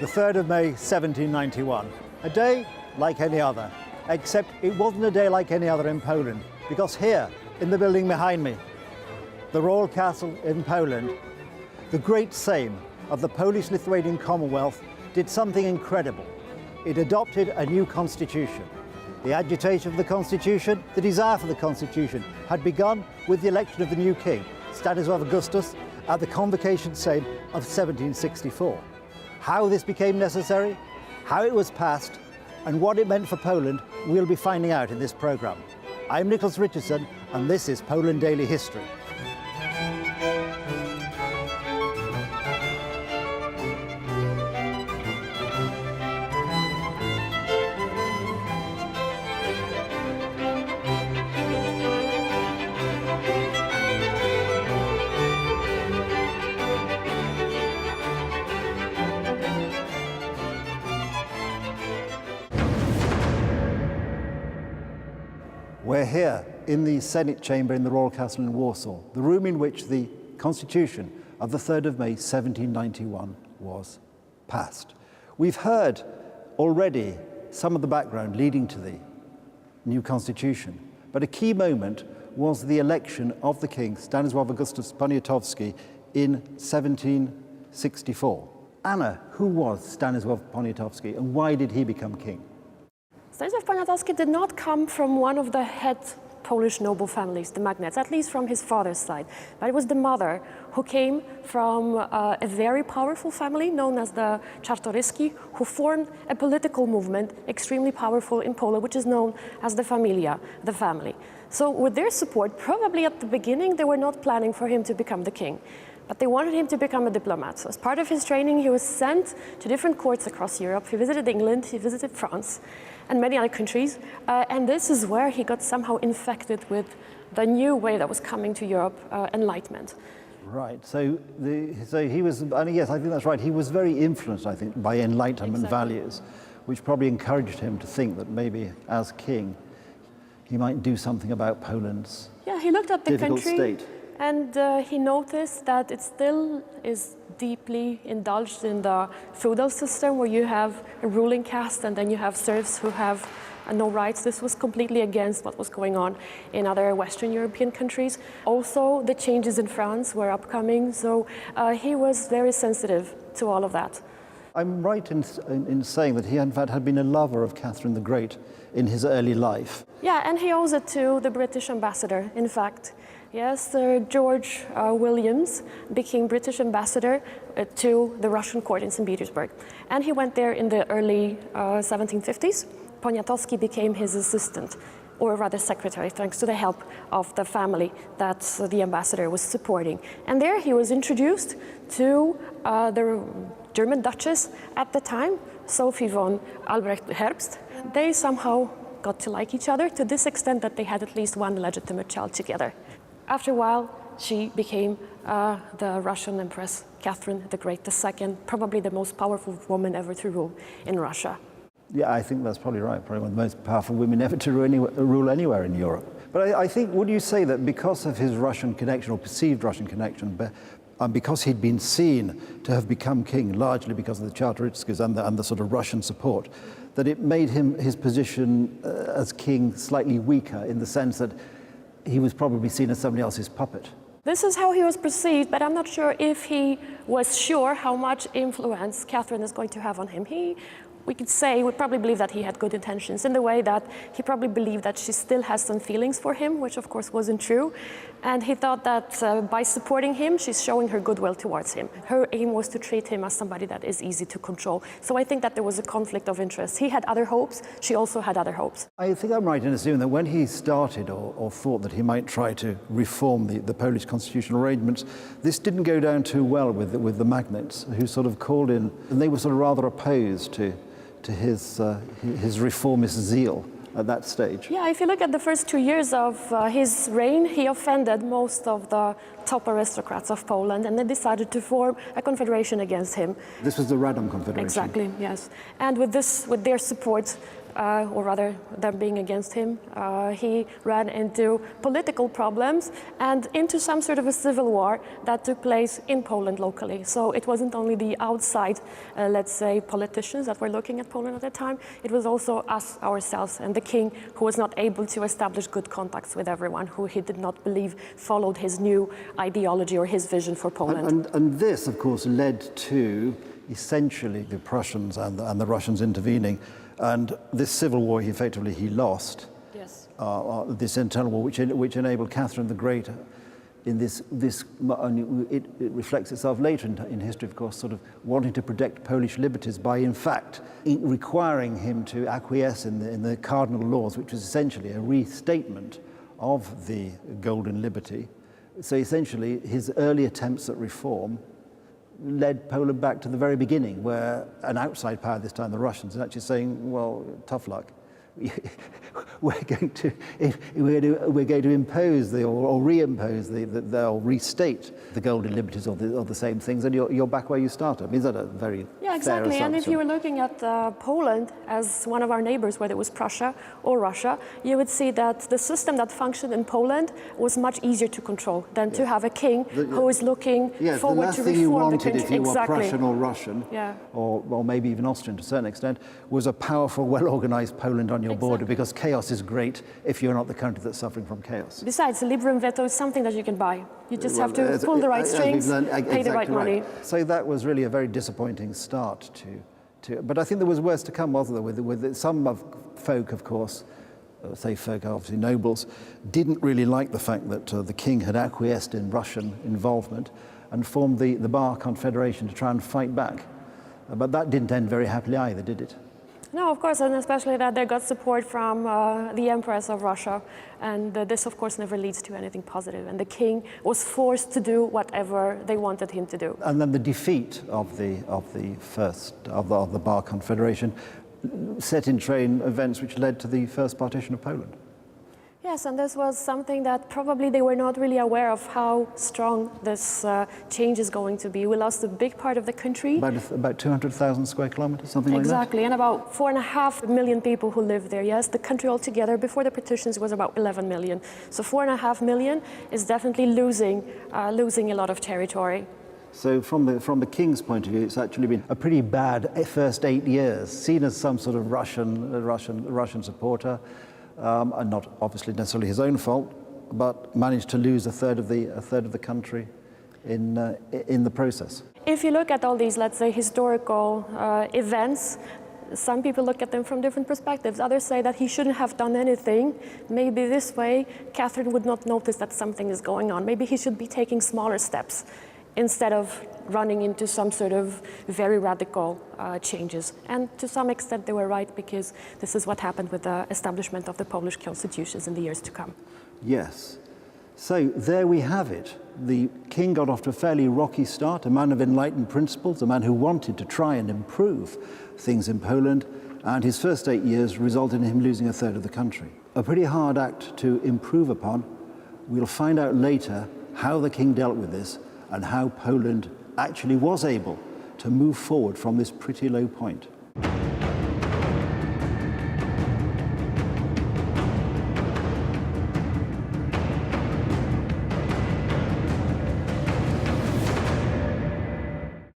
The 3rd of May, 1791. A day like any other, except it wasn't a day like any other in Poland, because here, in the building behind me, the Royal Castle in Poland, the great Sejm of the Polish-Lithuanian Commonwealth did something incredible. It adopted a new constitution. The agitation of the constitution, the desire for the constitution, had begun with the election of the new king, Stanislaw Augustus, at the Convocation Sejm of 1764. How this became necessary, how it was passed, and what it meant for Poland, we'll be finding out in this programme. I'm Nicholas Richardson, and this is Poland Daily History. We're here in the Senate chamber in the Royal Castle in Warsaw, the room in which the Constitution of the 3rd of May 1791 was passed. We've heard already some of the background leading to the new Constitution, but a key moment was the election of the King, Stanislaw Augustus Poniatowski, in 1764. Anna, who was Stanislaw Poniatowski and why did he become king? Stanislaw Poniatowski did not come from one of the head Polish noble families, the magnates, at least from his father's side. But it was the mother who came from a very powerful family known as the Czartoryski, who formed a political movement extremely powerful in Poland, which is known as the Familia, the family. So with their support, probably at the beginning, they were not planning for him to become the king. But they wanted him to become a diplomat. So as part of his training, he was sent to different courts across Europe. He visited England, he visited France, and many other countries. And this is where he got somehow infected with the new way that was coming to Europe, enlightenment. Right, so he was, and yes, I think that's right, he was very influenced, I think, by Enlightenment values, which probably encouraged him to think that maybe as king, he might do something about Poland's he looked at the difficult country, state. and he noticed that it still is deeply indulged in the feudal system where you have a ruling caste and then you have serfs who have no rights. This was completely against what was going on in other Western European countries. Also, the changes in France were upcoming, so he was very sensitive to all of that. I'm right in saying that he, in fact, had been a lover of Catherine the Great in his early life. Yeah, and he owes it to the British ambassador, in fact. Yes, Sir George Williams became British ambassador to the Russian court in St. Petersburg. And he went there in the early 1750s. Poniatowski became his assistant, or rather secretary, thanks to the help of the family that the ambassador was supporting. And there he was introduced to the German Duchess at the time, Sophie von Albrecht-Herbst. They somehow got to like each other to this extent that they had at least one legitimate child together. After a while, she became the Russian Empress Catherine the Great II, probably the most powerful woman ever to rule in Russia. Yeah, I think that's probably right. Probably one of the most powerful women ever to rule anywhere in Europe. But I think, would you say that because of his Russian connection, or perceived Russian connection, and because he'd been seen to have become king, largely because of the Czartoryskas and the sort of Russian support, that it made his position as king slightly weaker in the sense that he was probably seen as somebody else's puppet? This is how he was perceived, but I'm not sure if he was sure how much influence Catherine is going to have on him. We could say, we probably believe that he had good intentions in the way that he probably believed that she still has some feelings for him, which of course wasn't true. And he thought that by supporting him, she's showing her goodwill towards him. Her aim was to treat him as somebody that is easy to control. So I think that there was a conflict of interest. He had other hopes, she also had other hopes. I think I'm right in assuming that when he started or thought that he might try to reform the Polish constitutional arrangements, this didn't go down too well with the magnates, who sort of called in, and they were sort of rather opposed to his reformist zeal at that stage. Yeah, if you look at the first 2 years of his reign, he offended most of the top aristocrats of Poland, and they decided to form a confederation against him. This was the Radom Confederation. Exactly, yes. And with their support, or rather them being against him. He ran into political problems and into some sort of a civil war that took place in Poland locally. So it wasn't only the outside, let's say, politicians that were looking at Poland at the time, it was also us ourselves and the king, who was not able to establish good contacts with everyone who he did not believe followed his new ideology or his vision for Poland. And this, of course, led to essentially the Prussians and the Russians intervening, and this civil war he lost. Yes. This internal war, which enabled Catherine the Great, in this it reflects itself later in history, of course, sort of wanting to protect Polish liberties by, in fact, requiring him to acquiesce in the cardinal laws, which was essentially a restatement of the Golden Liberty. So essentially, his early attempts at reform led Poland back to the very beginning, where an outside power, this time the Russians, is actually saying, well, tough luck. We're going to impose or reimpose or restate the golden liberties of the same things, and you're back where you started. I mean, is that a very Yeah, exactly. fair And if you were looking at Poland as one of our neighbors, whether it was Prussia or Russia, you would see that the system that functioned in Poland was much easier to control than to have a king who is looking forward to reform the country. The last thing you wanted, if you were Prussian or Russian, or maybe even Austrian to a certain extent, was a powerful, well-organized Poland on your border, because chaos is great if you're not the country that's suffering from chaos. Besides, the Librum Veto is something that you can buy. You just have to pull the right strings, pay the right money. So that was really a very disappointing start to. But I think there was worse to come, wasn't there? With some folk, of course, say folk, obviously nobles, didn't really like the fact that the king had acquiesced in Russian involvement and formed the Bar Confederation to try and fight back. But that didn't end very happily either, did it? No, of course, and especially that they got support from the Empress of Russia, and this, of course, never leads to anything positive. And the king was forced to do whatever they wanted him to do. And then the defeat of the Bar Confederation set in train events which led to the first partition of Poland. Yes, and this was something that probably they were not really aware of how strong this change is going to be. We lost a big part of the country. About 200,000 square kilometers, something like that? Exactly, and about 4.5 million people who live there. Yes, the country altogether before the partitions was about 11 million. So 4.5 million is definitely losing a lot of territory. So from the king's point of view, it's actually been a pretty bad first 8 years, seen as some sort of Russian supporter. And not obviously necessarily his own fault, but managed to lose a third of the country in the process. If you look at all these, let's say, historical events, some people look at them from different perspectives. Others say that he shouldn't have done anything. Maybe this way, Catherine would not notice that something is going on. Maybe he should be taking smaller steps instead of running into some sort of very radical changes. And to some extent they were right, because this is what happened with the establishment of the Polish constitutions in the years to come. Yes. So there we have it. The king got off to a fairly rocky start, a man of enlightened principles, a man who wanted to try and improve things in Poland, and his first 8 years resulted in him losing a third of the country. A pretty hard act to improve upon. We'll find out later how the king dealt with this and how Poland actually was able to move forward from this pretty low point.